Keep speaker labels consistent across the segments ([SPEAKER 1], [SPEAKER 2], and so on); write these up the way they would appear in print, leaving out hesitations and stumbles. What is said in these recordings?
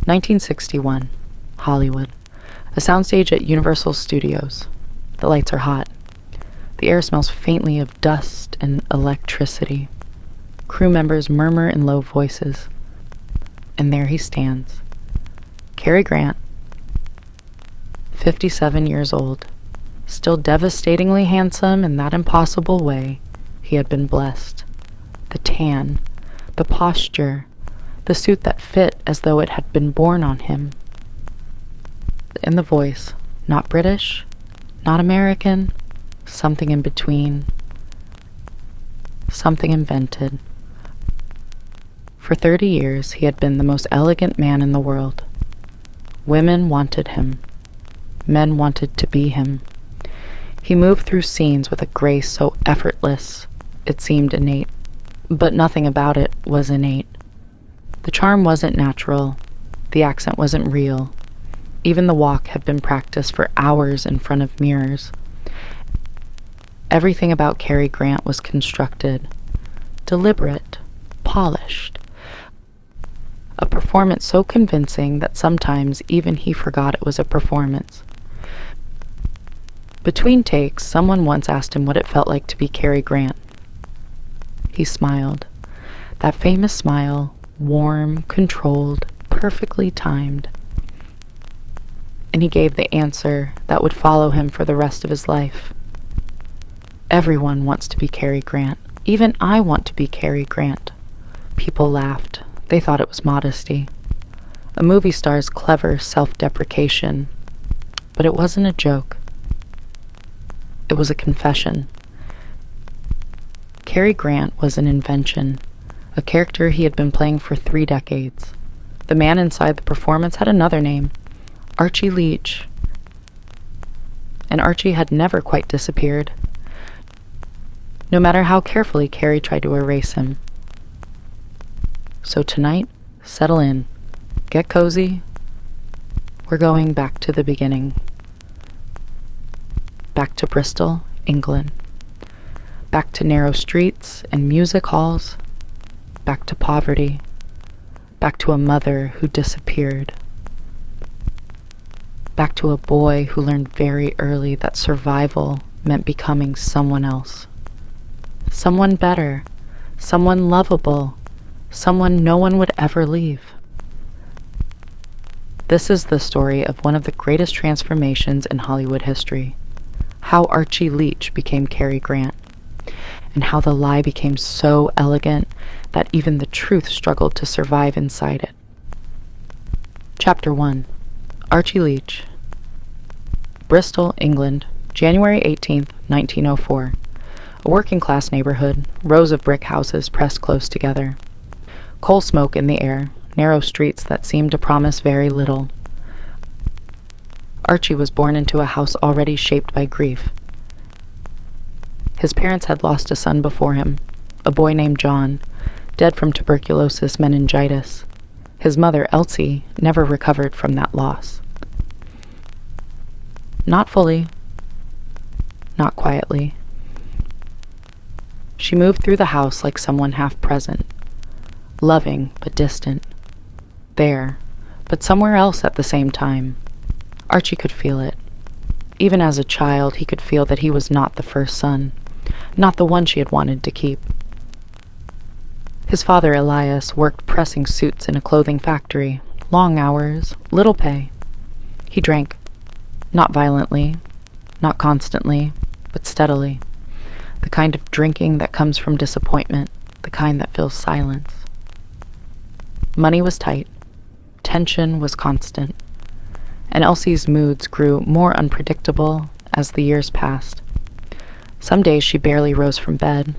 [SPEAKER 1] 1961, Hollywood. A soundstage at Universal Studios. The lights are hot. The air smells faintly of dust and electricity. Crew members murmur in low voices. And there he stands. Cary Grant, 57 years old, still devastatingly handsome in that impossible way he had been blessed. The tan, the posture, the suit that fit as though it had been born on him. And the voice, not British, not American, something in between, something invented. For 30 years he had been the most elegant man in the world. Women wanted him. Men wanted to be him. He moved through scenes with a grace so effortless it seemed innate, but nothing about it was innate. The charm wasn't natural. The accent wasn't real. Even the walk had been practiced for hours in front of mirrors. Everything about Cary Grant was constructed, deliberate, polished. A performance so convincing that sometimes even he forgot it was a performance. Between takes, someone once asked him what it felt like to be Cary Grant. He smiled. That famous smile, warm, controlled, perfectly timed. And he gave the answer that would follow him for the rest of his life. Everyone wants to be Cary Grant. Even I want to be Cary Grant. People laughed. They thought it was modesty. A movie star's clever self-deprecation. But it wasn't a joke. It was a confession. Cary Grant was an invention, a character he had been playing for 3 decades. The man inside the performance had another name, Archie Leach. And Archie had never quite disappeared, no matter how carefully Cary tried to erase him. So tonight, settle in, get cozy. We're going back to the beginning. Back to Bristol, England. Back to narrow streets and music halls. Back to poverty. Back to a mother who disappeared. Back to a boy who learned very early that survival meant becoming someone else. Someone better. Someone lovable. Someone no one would ever leave. This is the story of one of the greatest transformations in Hollywood history. How Archie Leach became Cary Grant, and how the lie became so elegant that even the truth struggled to survive inside it. Chapter 1. Archie Leach. Bristol, England, January 18th, 1904. A working-class neighborhood, rows of brick houses pressed close together. Coal smoke in the air, narrow streets that seemed to promise very little. Archie was born into a house already shaped by grief. His parents had lost a son before him, a boy named John, dead from tuberculosis meningitis. His mother, Elsie, never recovered from that loss. Not fully, not quietly. She moved through the house like someone half present, loving but distant, there, but somewhere else at the same time. Archie could feel it. Even as a child, he could feel that he was not the first son, not the one she had wanted to keep. His father, Elias, worked pressing suits in a clothing factory, long hours, little pay. He drank, not violently, not constantly, but steadily. The kind of drinking that comes from disappointment, the kind that fills silence. Money was tight. Tension was constant. And Elsie's moods grew more unpredictable as the years passed. Some days she barely rose from bed.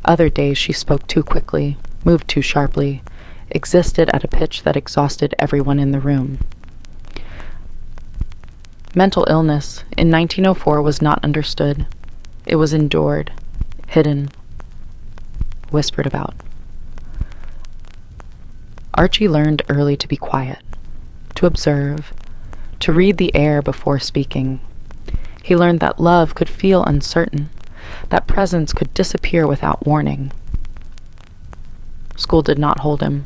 [SPEAKER 1] Other days she spoke too quickly, moved too sharply, existed at a pitch that exhausted everyone in the room. Mental illness in 1904 was not understood. It was endured, hidden, whispered about. Archie learned early to be quiet, to observe, to read the air before speaking. He learned that love could feel uncertain, that presence could disappear without warning. School did not hold him.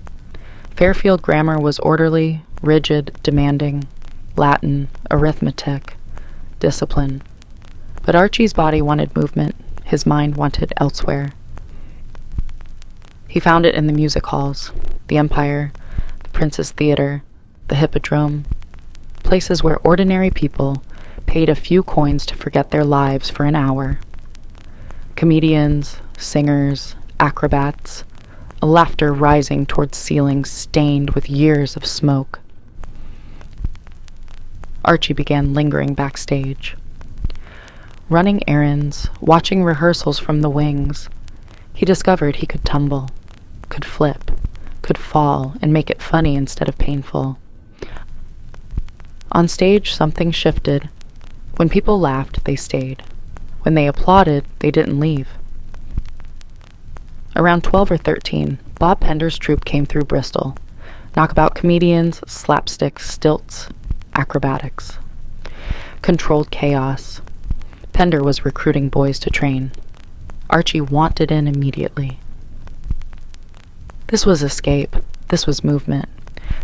[SPEAKER 1] Fairfield Grammar was orderly, rigid, demanding, Latin, arithmetic, discipline. But Archie's body wanted movement, his mind wanted elsewhere. He found it in the music halls, the Empire, the Princess Theater, the Hippodrome, places where ordinary people paid a few coins to forget their lives for an hour. Comedians, singers, acrobats, a laughter rising towards ceilings stained with years of smoke. Archie began lingering backstage. Running errands, watching rehearsals from the wings, he discovered he could tumble, could flip, could fall and make it funny instead of painful. On stage, something shifted. When people laughed, they stayed. When they applauded, they didn't leave. Around 12 or 13, Bob Pender's troupe came through Bristol. Knockabout comedians, slapstick, stilts, acrobatics. Controlled chaos. Pender was recruiting boys to train. Archie wanted in immediately. This was escape. This was movement.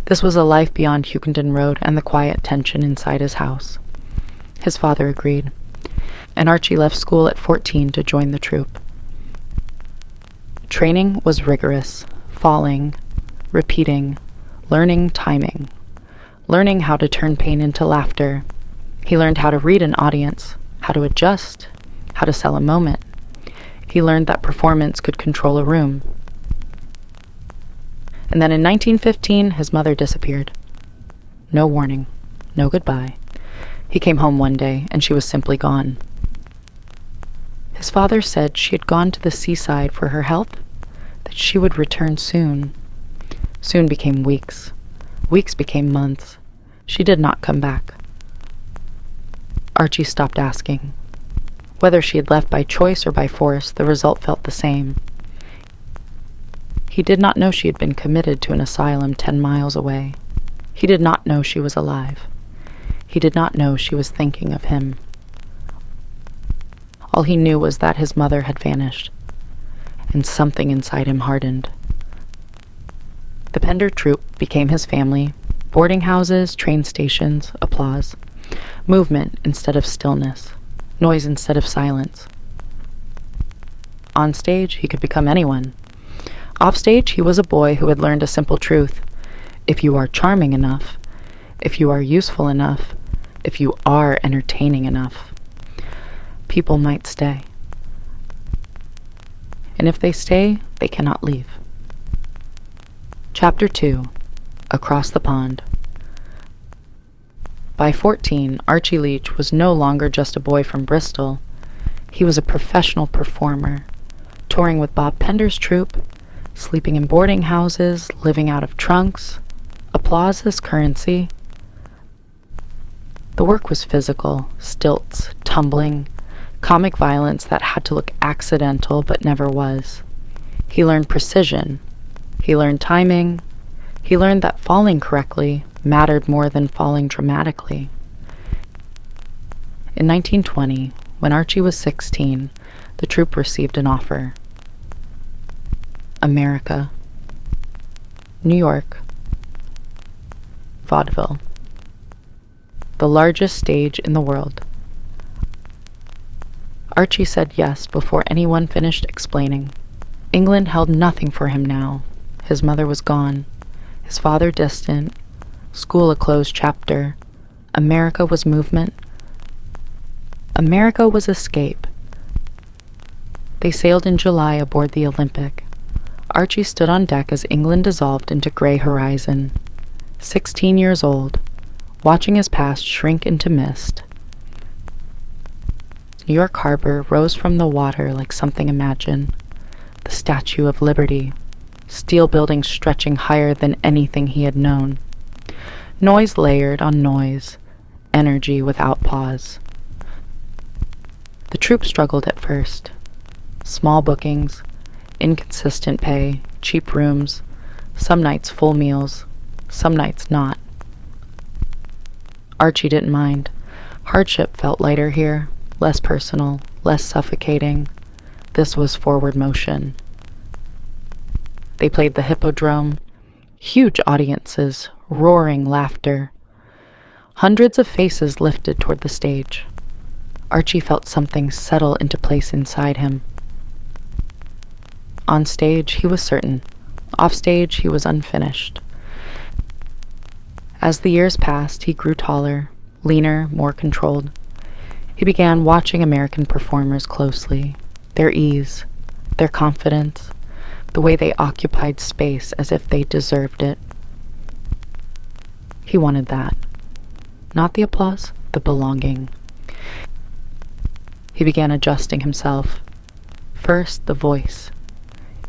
[SPEAKER 1] This was a life beyond Huckenden Road and the quiet tension inside his house. His father agreed, and Archie left school at 14 to join the troupe. Training was rigorous, falling, repeating, learning timing, learning how to turn pain into laughter. He learned how to read an audience, how to adjust, how to sell a moment. He learned that performance could control a room. And then in 1915, his mother disappeared. No warning, no goodbye. He came home one day, and she was simply gone. His father said she had gone to the seaside for her health, that she would return soon. Soon became weeks. Weeks became months. She did not come back. Archie stopped asking. Whether she had left by choice or by force, the result felt the same. He did not know she had been committed to an asylum 10 miles away. He did not know she was alive. He did not know she was thinking of him. All he knew was that his mother had vanished, and something inside him hardened. The Pender troupe became his family. Boarding houses, train stations, applause. Movement instead of stillness. Noise instead of silence. On stage, he could become anyone. Off stage, he was a boy who had learned a simple truth. If you are charming enough, if you are useful enough, if you are entertaining enough, people might stay. And if they stay, they cannot leave. Chapter 2. Across the Pond. By 14, Archie Leach was no longer just a boy from Bristol. He was a professional performer, touring with Bob Pender's troupe, sleeping in boarding houses, living out of trunks, applause as currency. The work was physical, stilts, tumbling, comic violence that had to look accidental but never was. He learned precision. He learned timing. He learned that falling correctly mattered more than falling dramatically. In 1920, when Archie was 16, the troupe received an offer. America. New York. Vaudeville. The largest stage in the world. Archie said yes before anyone finished explaining. England held nothing for him now. His mother was gone. His father distant. School a closed chapter. America was movement. America was escape. They sailed in July aboard the Olympic. Archie stood on deck as England dissolved into gray horizon. 16 years old, watching his past shrink into mist. New York Harbor rose from the water like something imagined. The Statue of Liberty. Steel buildings stretching higher than anything he had known. Noise layered on noise. Energy without pause. The troupe struggled at first. Small bookings, inconsistent pay, cheap rooms, some nights full meals, some nights not. Archie didn't mind. Hardship felt lighter here, less personal, less suffocating. This was forward motion. They played the Hippodrome. Huge audiences, roaring laughter. Hundreds of faces lifted toward the stage. Archie felt something settle into place inside him. On stage, he was certain. Off stage, he was unfinished. As the years passed, he grew taller, leaner, more controlled. He began watching American performers closely, their ease, their confidence, the way they occupied space as if they deserved it. He wanted that. Not the applause, the belonging. He began adjusting himself. First, the voice.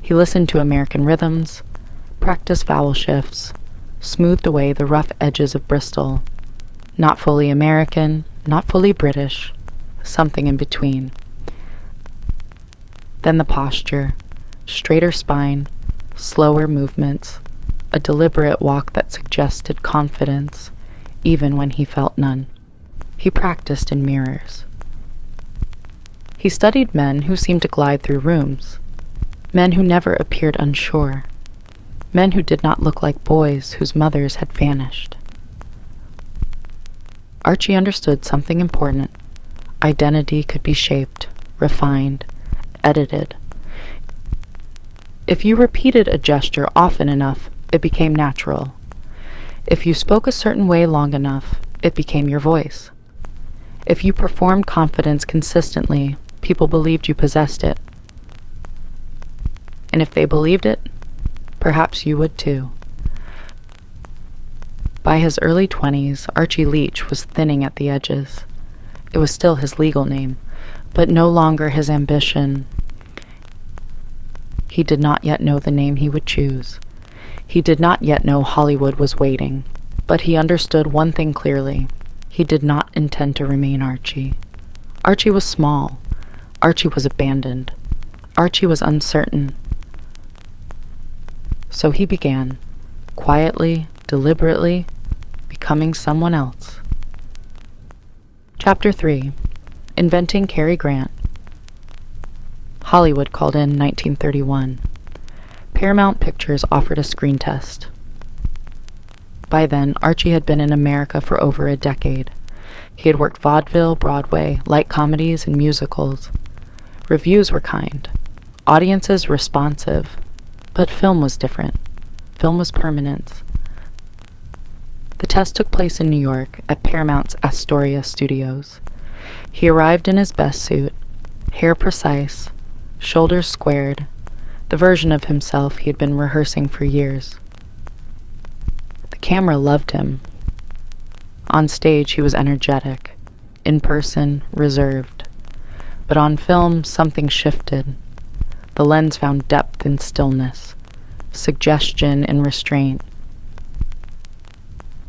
[SPEAKER 1] He listened to American rhythms, practiced vowel shifts, smoothed away the rough edges of Bristol. Not fully American, not fully British, something in between. Then the posture, straighter spine, slower movements, a deliberate walk that suggested confidence, even when he felt none. He practiced in mirrors. He studied men who seemed to glide through rooms, men who never appeared unsure, men who did not look like boys whose mothers had vanished. Archie understood something important. Identity could be shaped, refined, edited. If you repeated a gesture often enough, it became natural. If you spoke a certain way long enough, it became your voice. If you performed confidence consistently, people believed you possessed it. And if they believed it, perhaps you would too. By his early 20s, Archie Leach was thinning at the edges. It was still his legal name, but no longer his ambition. He did not yet know the name he would choose. He did not yet know Hollywood was waiting, but he understood one thing clearly. He did not intend to remain Archie. Archie was small. Archie was abandoned. Archie was uncertain. So he began, quietly, deliberately, becoming someone else. Chapter 3. Inventing Cary Grant. Hollywood called in 1931. Paramount Pictures offered a screen test. By then, Archie had been in America for over a decade. He had worked vaudeville, Broadway, light comedies, and musicals. Reviews were kind. Audiences responsive. But film was different. Film was permanence. The test took place in New York at Paramount's Astoria studios. He arrived in his best suit, hair precise, shoulders squared, the version of himself he had been rehearsing for years. The camera loved him. On stage, he was energetic. In person, reserved. But on film, something shifted. The lens found depth in stillness, suggestion in restraint.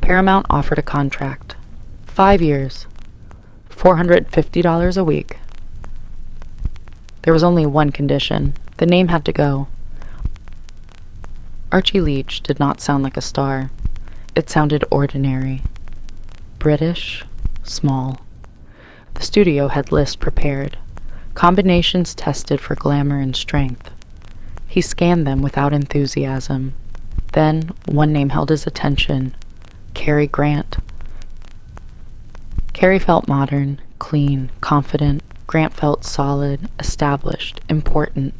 [SPEAKER 1] Paramount offered a contract. 5 years. $450 a week. There was only one condition. The name had to go. Archie Leach did not sound like a star. It sounded ordinary. British, small. The studio had lists prepared, combinations tested for glamour and strength. He scanned them without enthusiasm. Then one name held his attention. Cary Grant. Cary felt modern, clean, confident. Grant felt solid, established, important.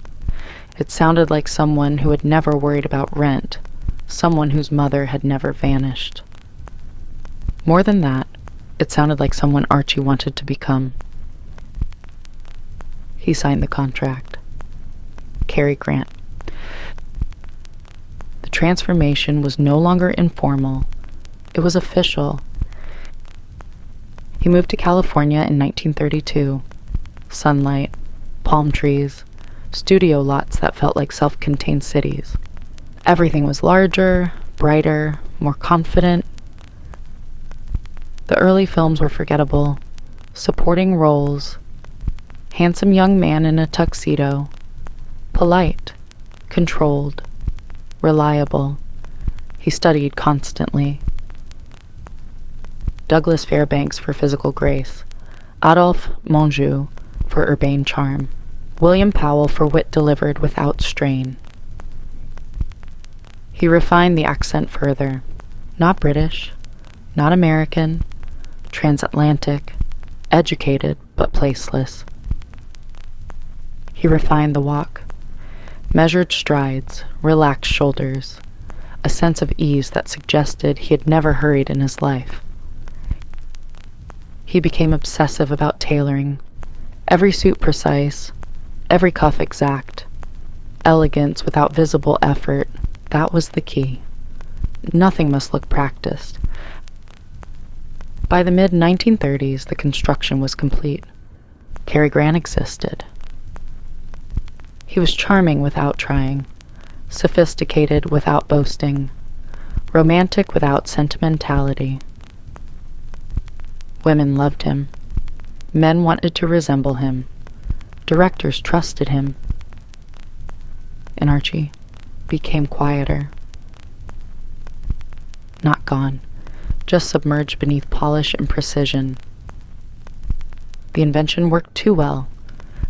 [SPEAKER 1] It sounded like someone who had never worried about rent, someone whose mother had never vanished. More than that, it sounded like someone Archie wanted to become. He signed the contract. Cary Grant. The transformation was no longer informal. It was official. He moved to California in 1932. Sunlight, palm trees, studio lots that felt like self-contained cities. Everything was larger, brighter, more confident. The early films were forgettable. Supporting roles. Handsome young man in a tuxedo. Polite, controlled, reliable. He studied constantly. Douglas Fairbanks for physical grace. Adolphe Monjou for urbane charm. William Powell for wit delivered without strain. He refined the accent further. Not British, not American, transatlantic, educated but placeless. He refined the walk, measured strides, relaxed shoulders, a sense of ease that suggested he had never hurried in his life. He became obsessive about tailoring, every suit precise, every cuff exact. Elegance without visible effort, that was the key. Nothing must look practiced. By the mid-1930s, the construction was complete. Cary Grant existed. He was charming without trying, sophisticated without boasting, romantic without sentimentality. Women loved him. Men wanted to resemble him. Directors trusted him. And Archie became quieter. Not gone, just submerged beneath polish and precision. The invention worked too well.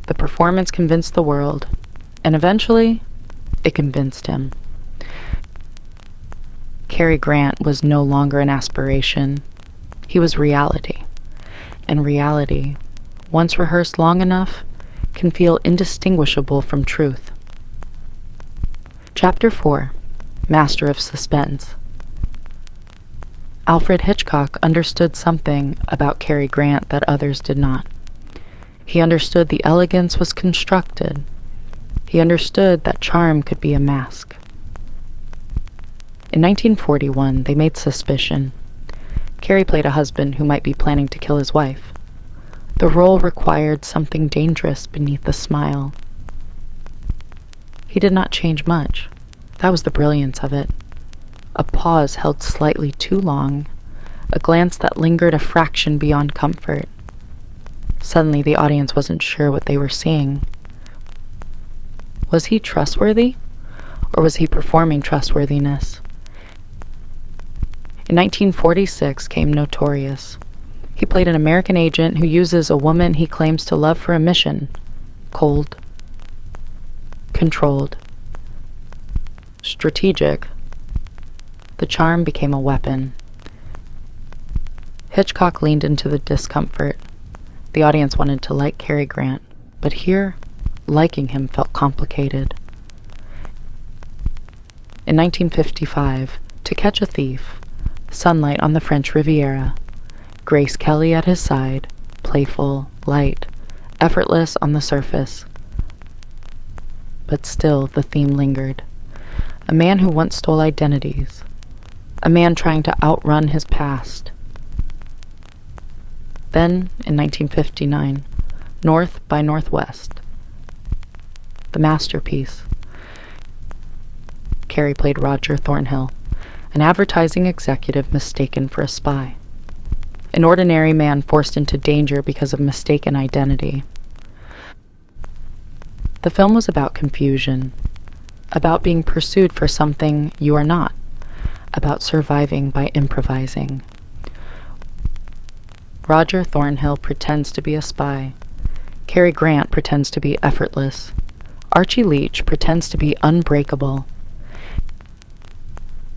[SPEAKER 1] The performance convinced the world, and eventually, it convinced him. Cary Grant was no longer an aspiration. He was reality. And reality, once rehearsed long enough, can feel indistinguishable from truth. Chapter 4. Master of Suspense. Alfred Hitchcock understood something about Cary Grant that others did not. He understood the elegance was constructed. He understood that charm could be a mask. In 1941, they made Suspicion. Cary played a husband who might be planning to kill his wife. The role required something dangerous beneath the smile. He did not change much. That was the brilliance of it. A pause held slightly too long, a glance that lingered a fraction beyond comfort. Suddenly the audience wasn't sure what they were seeing. Was he trustworthy, or was he performing trustworthiness? In 1946 came Notorious. He played an American agent who uses a woman he claims to love for a mission. Cold. Controlled. Strategic. The charm became a weapon. Hitchcock leaned into the discomfort. The audience wanted to like Cary Grant, but here, liking him felt complicated. In 1955, To Catch a Thief, sunlight on the French Riviera, Grace Kelly at his side, playful, light, effortless on the surface. But still the theme lingered. A man who once stole identities. A man trying to outrun his past. Then, in 1959, North by Northwest. The masterpiece. Cary played Roger Thornhill, an advertising executive mistaken for a spy. An ordinary man forced into danger because of mistaken identity. The film was about confusion, about being pursued for something you are not, about surviving by improvising. Roger Thornhill pretends to be a spy. Cary Grant pretends to be effortless. Archie Leach pretends to be unbreakable.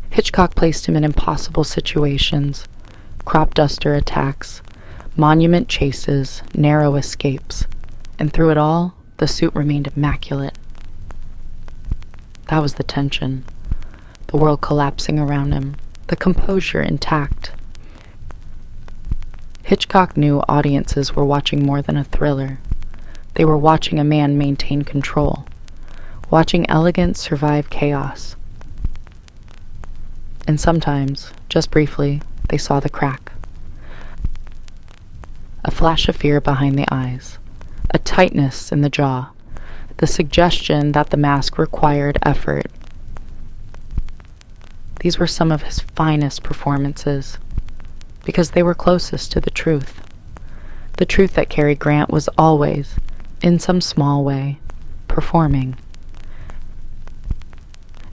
[SPEAKER 1] Hitchcock placed him in impossible situations, crop duster attacks, monument chases, narrow escapes, and through it all, the suit remained immaculate. That was the tension, the world collapsing around him, the composure intact. Hitchcock knew audiences were watching more than a thriller. They were watching a man maintain control, watching elegance survive chaos. And sometimes, just briefly, they saw the crack. A flash of fear behind the eyes, a tightness in the jaw, the suggestion that the mask required effort. These were some of his finest performances, because they were closest to the truth that Cary Grant was always, in some small way, performing.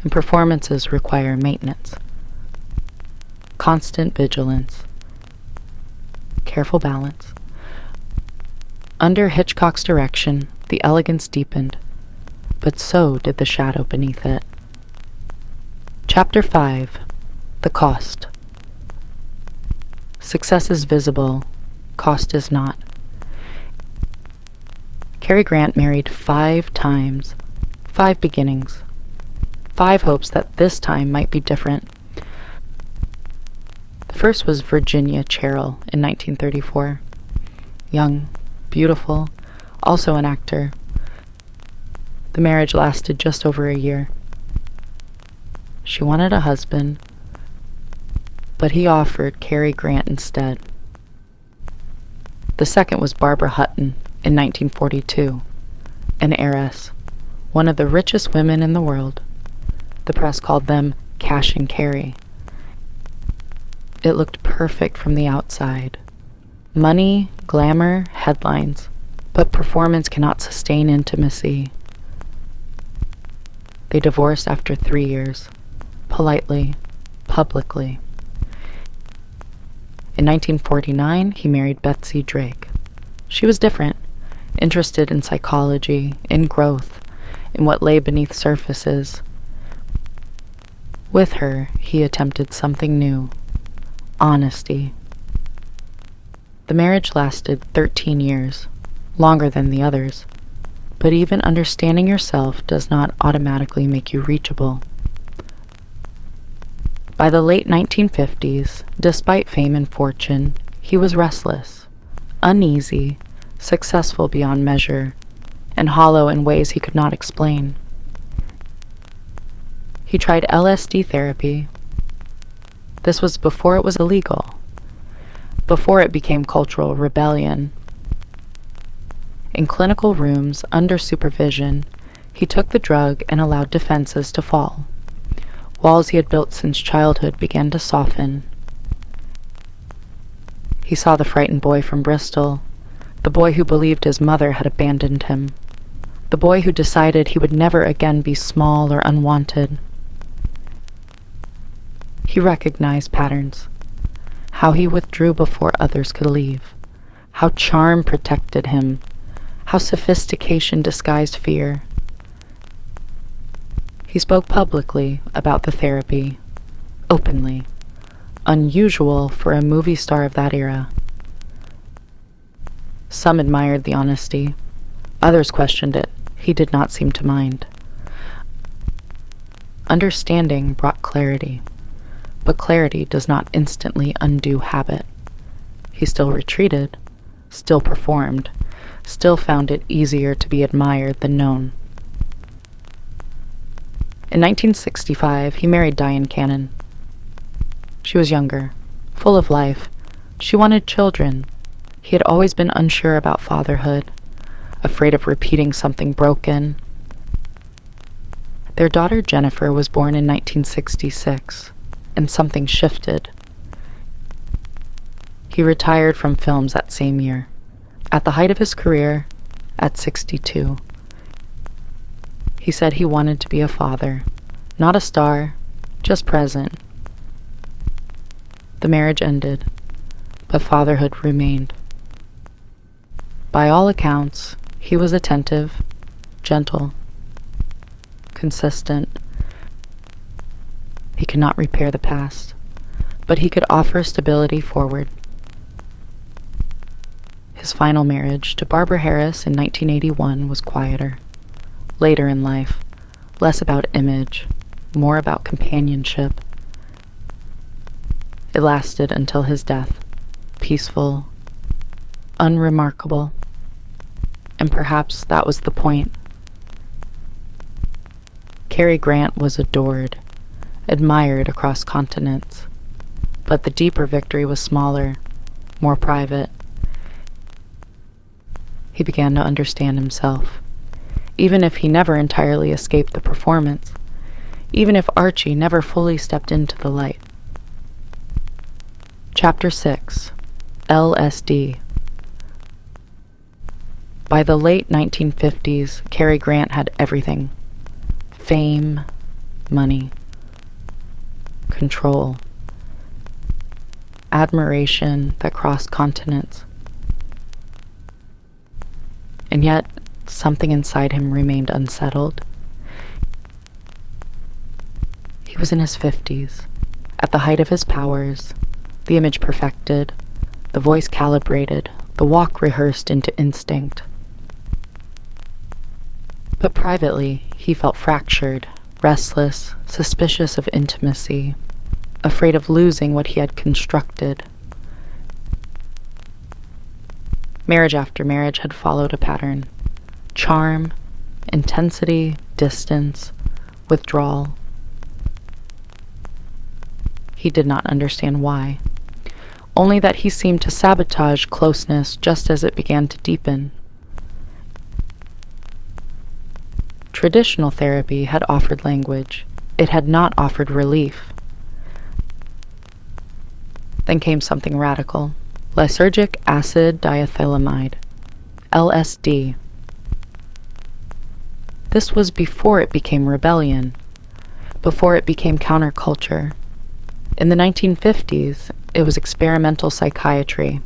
[SPEAKER 1] And performances require maintenance, constant vigilance, careful balance. Under Hitchcock's direction, the elegance deepened, but so did the shadow beneath it. Chapter 5. The Cost. Success is visible, cost is not. Cary Grant married 5 times, 5 beginnings, 5 hopes that this time might be different. The first was Virginia Cheryl in 1934. Young, beautiful, also an actor. The marriage lasted just over a year. She wanted a husband, but he offered Cary Grant instead. The second was Barbara Hutton in 1942, an heiress, one of the richest women in the world. The press called them Cash and Cary. It looked perfect from the outside. Money, glamour, headlines, but performance cannot sustain intimacy. They divorced after 3 years, politely, publicly. In 1949, he married Betsy Drake. She was different, interested in psychology, in growth, in what lay beneath surfaces. With her, he attempted something new, honesty. The marriage lasted 13 years, longer than the others, but even understanding yourself does not automatically make you reachable. By the late 1950s, despite fame and fortune, he was restless, uneasy, successful beyond measure, and hollow in ways he could not explain. He tried LSD therapy. This was before it was illegal, before it became cultural rebellion. In clinical rooms, under supervision, he took the drug and allowed defenses to fall. Walls he had built since childhood began to soften. He saw the frightened boy from Bristol, the boy who believed his mother had abandoned him, the boy who decided he would never again be small or unwanted. He recognized patterns, how he withdrew before others could leave, how charm protected him, how sophistication disguised fear. He spoke publicly about the therapy, openly, unusual for a movie star of that era. Some admired the honesty, others questioned it. He did not seem to mind. Understanding brought clarity, but clarity does not instantly undo habit. He still retreated, still performed, still found it easier to be admired than known. In 1965, he married Diane Cannon. She was younger, full of life. She wanted children. He had always been unsure about fatherhood, afraid of repeating something broken. Their daughter Jennifer was born in 1966, and something shifted. He retired from films that same year, at the height of his career, at 62. He said he wanted to be a father, not a star, just present. The marriage ended, but fatherhood remained. By all accounts, he was attentive, gentle, consistent. He could not repair the past, but he could offer stability forward. His final marriage to Barbara Harris in 1981 was quieter. Later in life, less about image, more about companionship. It lasted until his death, peaceful, unremarkable, and perhaps that was the point. Cary Grant was adored, admired across continents, but the deeper victory was smaller, more private. He began to understand himself. Even if he never entirely escaped the performance, even if Archie never fully stepped into the light. Chapter 6. LSD. By the late 1950s, Cary Grant had everything. Fame, money, control, admiration that crossed continents. And yet, something inside him remained unsettled. He was in his 50s, at the height of his powers, the image perfected, the voice calibrated, the walk rehearsed into instinct. But privately, he felt fractured, restless, suspicious of intimacy, afraid of losing what he had constructed. Marriage after marriage had followed a pattern: charm, intensity, distance, withdrawal. He did not understand why, only that he seemed to sabotage closeness just as it began to deepen. Traditional therapy had offered language. It had not offered relief. Then came something radical: lysergic acid diethylamide, LSD. This was before it became rebellion, before it became counterculture. In the 1950s, it was experimental psychiatry,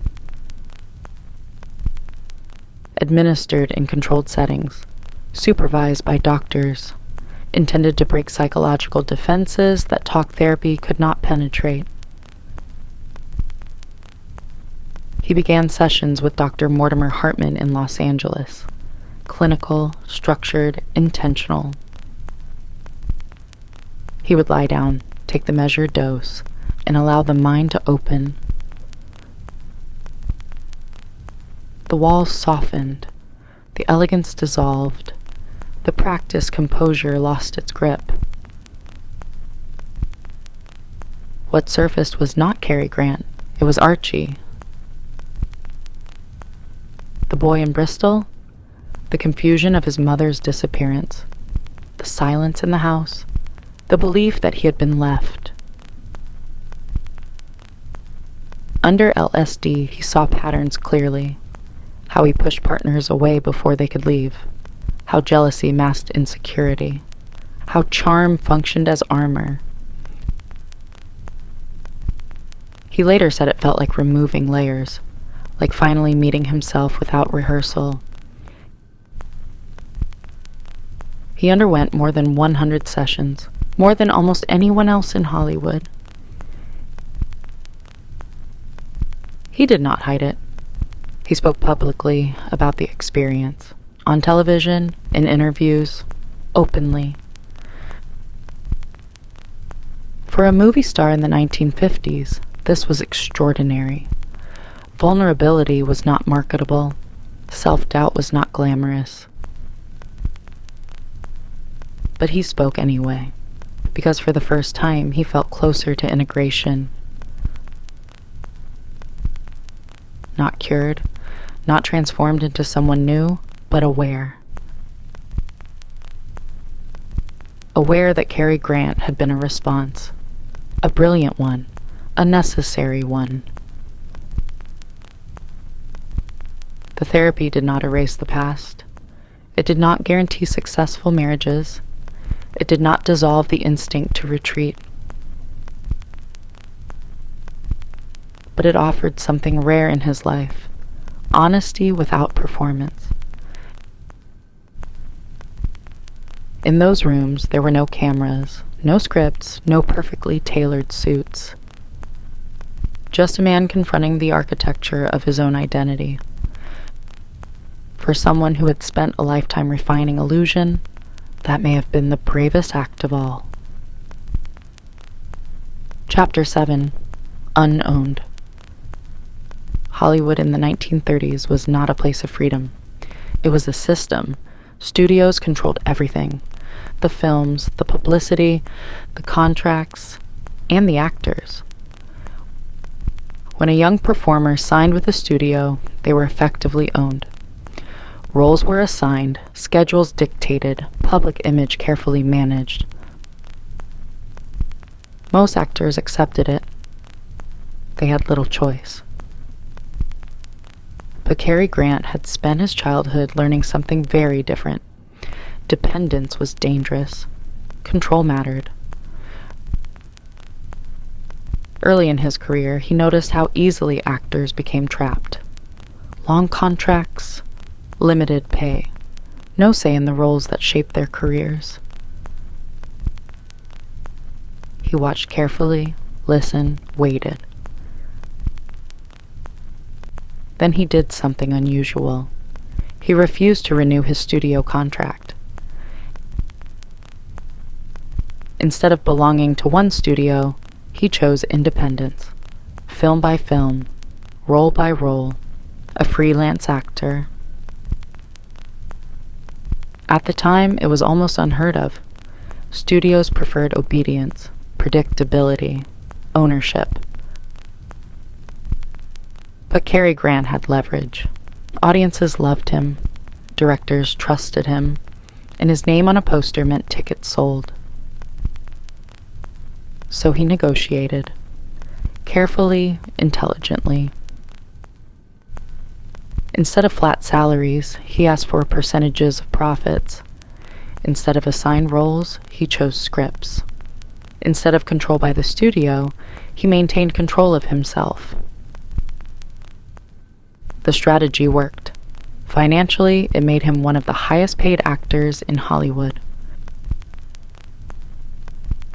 [SPEAKER 1] administered in controlled settings, supervised by doctors, intended to break psychological defenses that talk therapy could not penetrate. He began sessions with Dr. Mortimer Hartman in Los Angeles. Clinical, structured, intentional. He would lie down, take the measured dose, and allow the mind to open. The walls softened, the elegance dissolved, the practiced composure lost its grip. What surfaced was not Cary Grant, it was Archie. The boy in Bristol, the confusion of his mother's disappearance, the silence in the house, the belief that he had been left. Under LSD, he saw patterns clearly: how he pushed partners away before they could leave, how jealousy masked insecurity, how charm functioned as armor. He later said it felt like removing layers, like finally meeting himself without rehearsal. He underwent more than 100 sessions, more than almost anyone else in Hollywood. He did not hide it. He spoke publicly about the experience, on television, in interviews, openly. For a movie star in the 1950s, this was extraordinary. Vulnerability was not marketable. Self-doubt was not glamorous. But he spoke anyway, because for the first time he felt closer to integration. Not cured, not transformed into someone new, but aware. Aware that Cary Grant had been a response, a brilliant one, a necessary one. The therapy did not erase the past. It did not guarantee successful marriages. It did not dissolve the instinct to retreat. But it offered something rare in his life: honesty without performance. In those rooms, there were no cameras, no scripts, no perfectly tailored suits. Just a man confronting the architecture of his own identity. For someone who had spent a lifetime refining illusion, that may have been the bravest act of all. Chapter 7. Unowned. Hollywood in the 1930s was not a place of freedom. It was a system. Studios controlled everything: the films, the publicity, the contracts, and the actors. When a young performer signed with a studio, they were effectively owned. Roles were assigned, schedules dictated, public image carefully managed. Most actors accepted it. They had little choice. But Cary Grant had spent his childhood learning something very different. Dependence was dangerous. Control mattered. Early in his career, he noticed how easily actors became trapped. Long contracts, limited pay, no say in the roles that shaped their careers. He watched carefully, listened, waited. Then he did something unusual. He refused to renew his studio contract. Instead of belonging to one studio, he chose independence, film by film, role by role, a freelance actor. At the time, it was almost unheard of. Studios preferred obedience, predictability, ownership. But Cary Grant had leverage. Audiences loved him, directors trusted him, and his name on a poster meant tickets sold. So he negotiated, carefully, intelligently. Instead of flat salaries, he asked for percentages of profits. Instead of assigned roles, he chose scripts. Instead of control by the studio, he maintained control of himself. The strategy worked. Financially, it made him one of the highest-paid actors in Hollywood.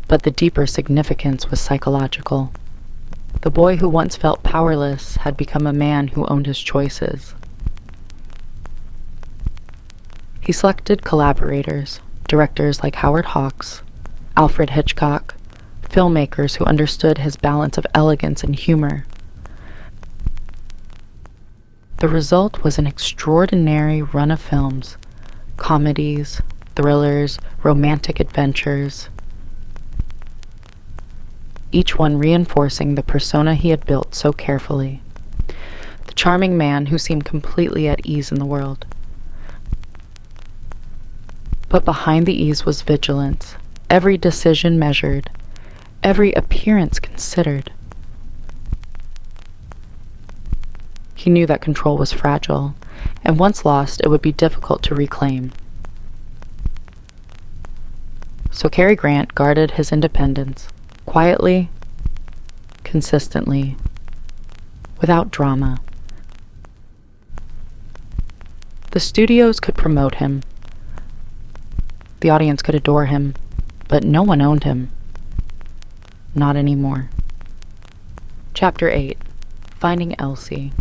[SPEAKER 1] But the deeper significance was psychological. The boy who once felt powerless had become a man who owned his choices. He selected collaborators, directors like Howard Hawks, Alfred Hitchcock, filmmakers who understood his balance of elegance and humor. The result was an extraordinary run of films, comedies, thrillers, romantic adventures, each one reinforcing the persona he had built so carefully, the charming man who seemed completely at ease in the world. But behind the ease was vigilance, every decision measured, every appearance considered. He knew that control was fragile, and once lost, it would be difficult to reclaim. So Cary Grant guarded his independence, quietly, consistently, without drama. The studios could promote him. The audience could adore him, but no one owned him. Not anymore. Chapter 8. Finding Elsie.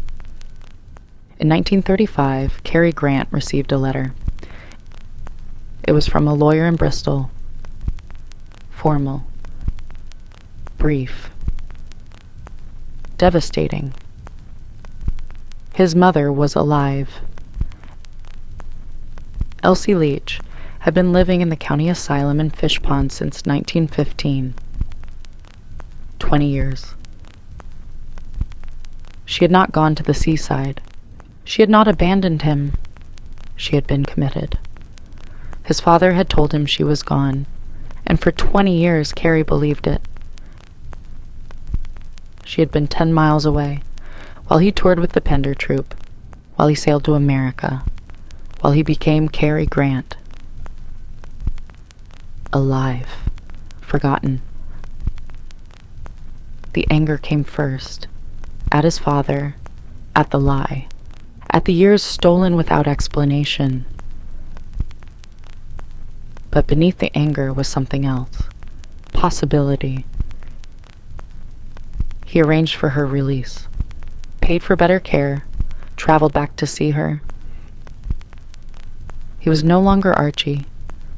[SPEAKER 1] In 1935, Cary Grant received a letter. It was from a lawyer in Bristol. Formal. Brief. Devastating. His mother was alive. Elsie Leach had been living in the county asylum in Fish Pond since 1915. 20 years. She had not gone to the seaside. She had not abandoned him. She had been committed. His father had told him she was gone, and for 20 years Cary believed it. She had been 10 miles away, while he toured with the Pender Troupe, while he sailed to America, while he became Cary Grant. Alive. Forgotten. The anger came first, at his father, at the lie, at the years stolen without explanation. But beneath the anger was something else. Possibility. He arranged for her release, paid for better care, traveled back to see her. He was no longer Archie.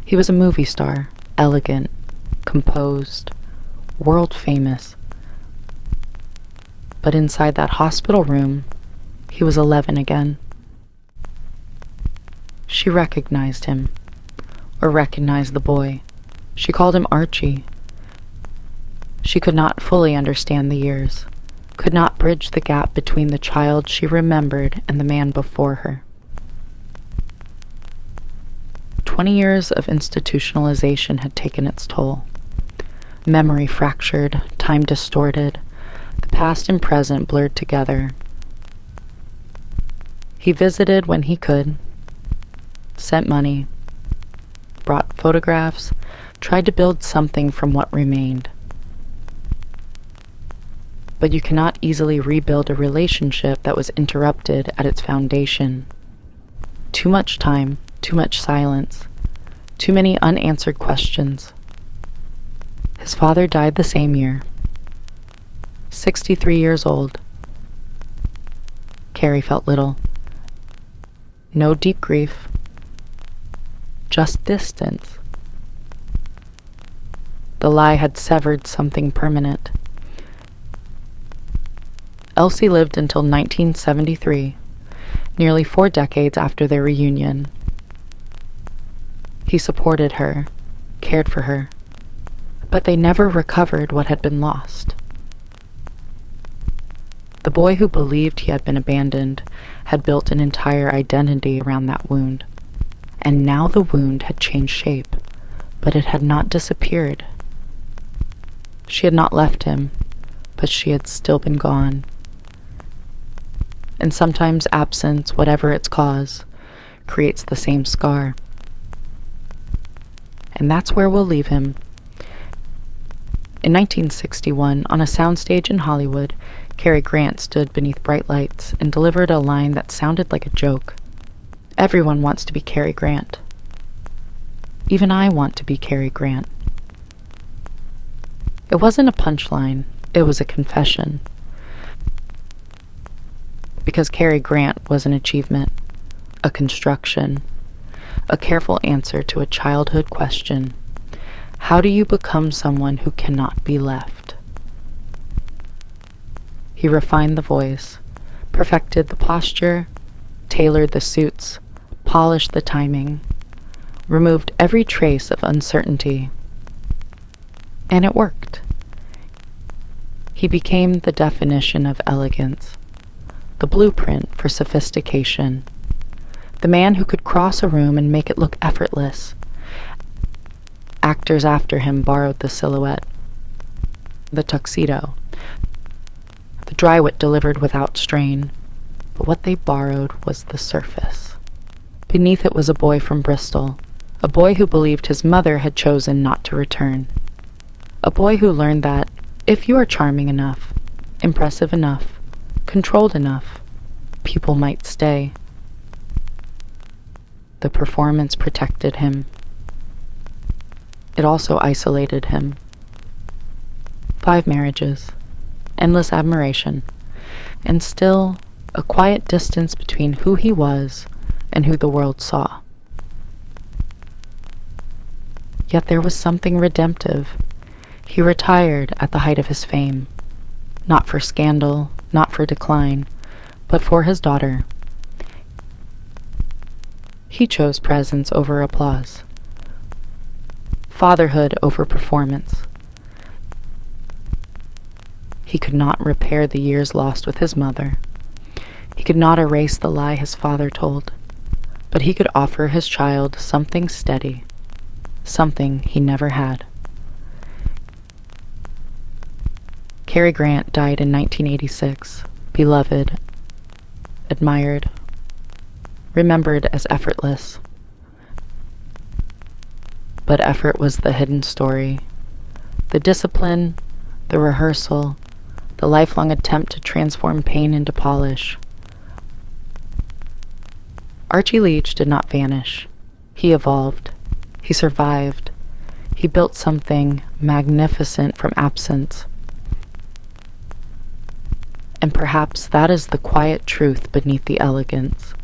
[SPEAKER 1] He was a movie star, elegant, composed, world famous. But inside that hospital room, he was 11 again. She recognized him, or recognized the boy. She called him Archie. She could not fully understand the years, could not bridge the gap between the child she remembered and the man before her. 20 years of institutionalization had taken its toll. Memory fractured, time distorted, the past and present blurred together. He visited when he could, sent money, brought photographs, tried to build something from what remained. But you cannot easily rebuild a relationship that was interrupted at its foundation. Too much time, too much silence, too many unanswered questions. His father died the same year, 63 years old. Cary felt little. No deep grief, just distance. The lie had severed something permanent. Elsie lived until 1973, nearly 4 decades after their reunion. He supported her, cared for her, but they never recovered what had been lost. The boy who believed he had been abandoned had built an entire identity around that wound, and now the wound had changed shape, but it had not disappeared. She had not left him, but she had still been gone. And sometimes absence, whatever its cause, creates the same scar. And that's where we'll leave him. In 1961, on a soundstage in Hollywood, Cary Grant stood beneath bright lights and delivered a line that sounded like a joke. Everyone wants to be Cary Grant. Even I want to be Cary Grant. It wasn't a punchline, it was a confession. Because Cary Grant was an achievement, a construction, a careful answer to a childhood question. How do you become someone who cannot be left? He refined the voice, perfected the posture, tailored the suits, polished the timing, removed every trace of uncertainty. And it worked. He became the definition of elegance, the blueprint for sophistication, the man who could cross a room and make it look effortless. Actors after him borrowed the silhouette, the tuxedo, the dry wit delivered without strain, but what they borrowed was the surface. Beneath it was a boy from Bristol, a boy who believed his mother had chosen not to return, a boy who learned that if you are charming enough, impressive enough, controlled enough, people might stay. The performance protected him. It also isolated him. 5 marriages, endless admiration, and still a quiet distance between who he was and who the world saw. Yet there was something redemptive. He retired at the height of his fame, not for scandal, not for decline, but for his daughter. He chose presence over applause, fatherhood over performance. He could not repair the years lost with his mother. He could not erase the lie his father told, but he could offer his child something steady, something he never had. Cary Grant died in 1986, beloved, admired, remembered as effortless. But effort was the hidden story, the discipline, the rehearsal, the lifelong attempt to transform pain into polish. Archie Leach did not vanish. He evolved. He survived. He built something magnificent from absence. And perhaps that is the quiet truth beneath the elegance.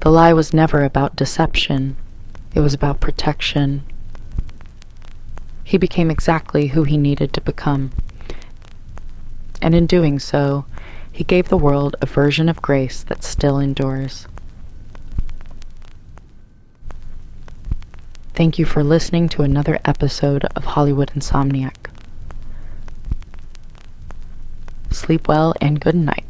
[SPEAKER 1] The lie was never about deception. It was about protection. He became exactly who he needed to become. And in doing so, he gave the world a version of grace that still endures. Thank you for listening to another episode of Hollywood Insomniac. Sleep well and good night.